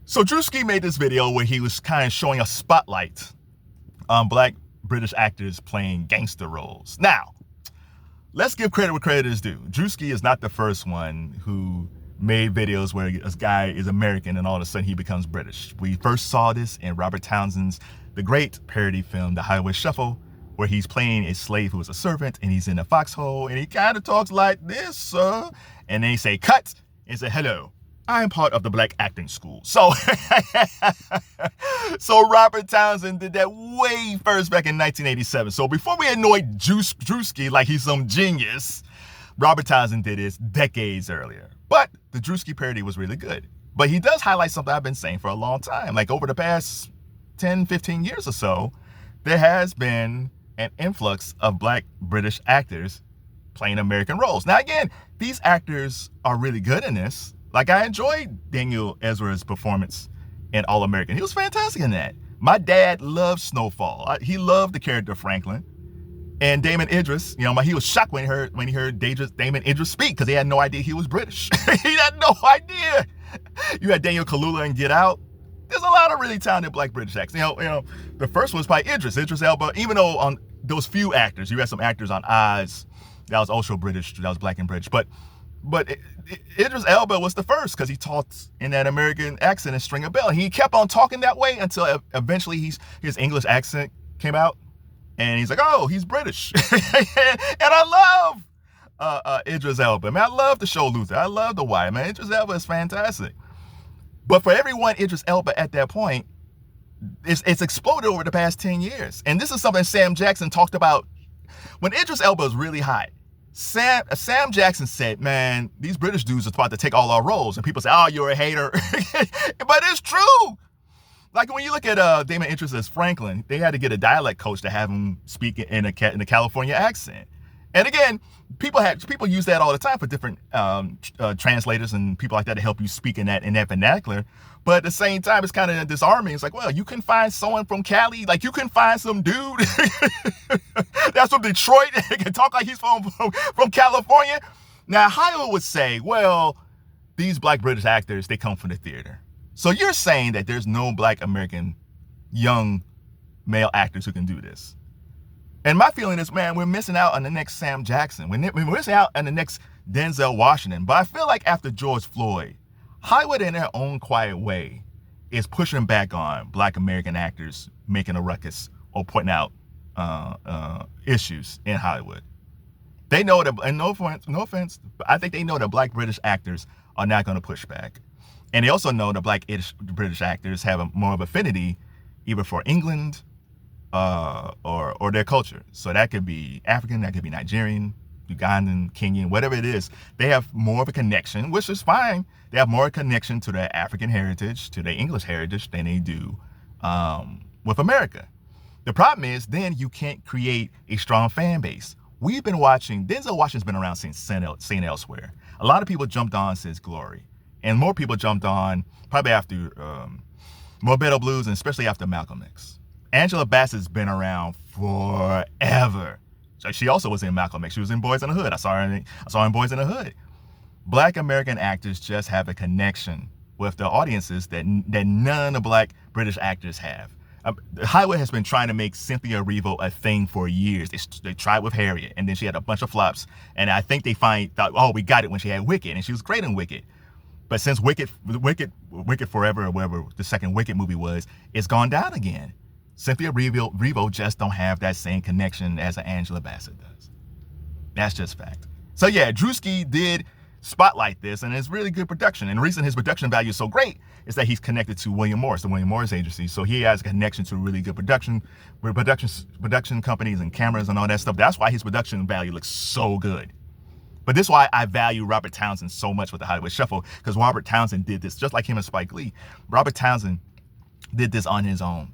So Druski made this video where he was kind of showing a spotlight on black British actors playing gangster roles. Now, let's give credit where credit is due. Druski is not the first one who made videos where this guy is American and all of a sudden he becomes British. We first saw this in Robert Townsend's the great parody film, The Hollywood Shuffle, where he's playing a slave who is a servant and he's in a foxhole and he kind of talks like this, sir. And then he say, cut, and say, hello, I am part of the black acting school. So, so Robert Townsend did that way first back in 1987. So before we annoyed Druski like he's some genius, Robert Townsend did this decades earlier. But the Druski parody was really good. But he does highlight something I've been saying for a long time. Like over the past 10, 15 years or so, there has been an influx of black British actors playing American roles. Now, again, these actors are really good in this. Like, I enjoyed Daniel Ezra's performance in All American. He was fantastic in that. My dad loved Snowfall. He loved the character Franklin. And Damon Idris, he was shocked when he heard Damon Idris speak because he had no idea he was British. He had no idea. You had Daniel Kaluuya in Get Out. There's a lot of really talented black British actors. The first one was by Idris Elba. Even though on those few actors, you had some actors on Oz that was also British, that was black and British. But Idris Elba was the first because he talked in that American accent and string a bell. He kept on talking that way until eventually his English accent came out. And he's like, oh, he's British. And I love Idris Elba. Man, I love the show Luther. I love The Wire. Man, Idris Elba is fantastic. But for everyone Idris Elba at that point, it's exploded over the past 10 years. And this is something Sam Jackson talked about when Idris Elba was really hot. Sam Jackson said, man, these British dudes are about to take all our roles. And people say, oh, you're a hater. But it's true. Like when you look at Damon Idris as Franklin, they had to get a dialect coach to have him speak in a California accent. And again, people use that all the time for different translators and people like that to help you speak in that vernacular. But at the same time, it's kind of disarming. It's like, well, you can find someone from Cali, like you can find some dude that's from Detroit that can talk like he's from California. Now, Hollywood would say, well, these black British actors, they come from the theater. So you're saying that there's no black American young male actors who can do this. And my feeling is, man, we're missing out on the next Sam Jackson. We're missing out on the next Denzel Washington. But I feel like after George Floyd, Hollywood in their own quiet way is pushing back on black American actors making a ruckus or pointing out issues in Hollywood. They know that, and no offense, but I think they know that black British actors are not going to push back. And they also know that black British actors have more of affinity either for England or their culture. So that could be African, that could be Nigerian, Ugandan, Kenyan, whatever it is. They have more of a connection, which is fine. They have more connection to their African heritage, to their English heritage than they do with America. The problem is then you can't create a strong fan base. We've been watching, Denzel Washington's been around since Saint Elsewhere. A lot of people jumped on since Glory. And more people jumped on probably after Morbid Blues and especially after Malcolm X. Angela Bassett's been around forever. So she also was in Malcolm X. She was in Boys in the Hood. I saw her in Boys in the Hood. Black American actors just have a connection with the audiences that none of the black British actors have. Hollywood has been trying to make Cynthia Erivo a thing for years. They tried with Harriet, and then she had a bunch of flops. And I think they thought, oh, we got it when she had Wicked, and she was great in Wicked. But since Wicked Forever, or whatever the second Wicked movie was, it's gone down again. Cynthia Erivo just don't have that same connection as an Angela Bassett does. That's just fact. So yeah, Druski did spotlight this, and it's really good production. And the reason his production value is so great is that he's connected to William Morris, the William Morris agency. So he has a connection to really good production companies and cameras and all that stuff. That's why his production value looks so good. But this is why I value Robert Townsend so much with the Hollywood Shuffle, because Robert Townsend did this, just like him and Spike Lee. Robert Townsend did this on his own.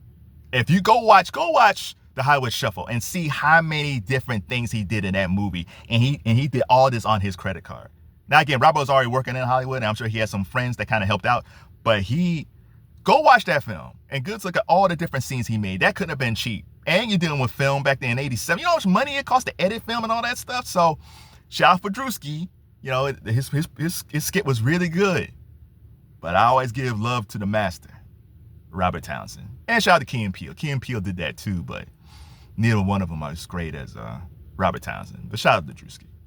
If you go watch the Hollywood Shuffle and see how many different things he did in that movie, and he did all this on his credit card. Now again, Robert was already working in Hollywood, and I'm sure he had some friends that kind of helped out, but go watch that film and good look at all the different scenes he made. That couldn't have been cheap. And you're dealing with film back then in '87. You know how much money it cost to edit film and all that stuff? So shout out for Druski. His skit was really good. But I always give love to the master, Robert Townsend. And shout out to Key and Peele. Key and Peele did that too, but neither one of them are as great as Robert Townsend. But shout out to Druski.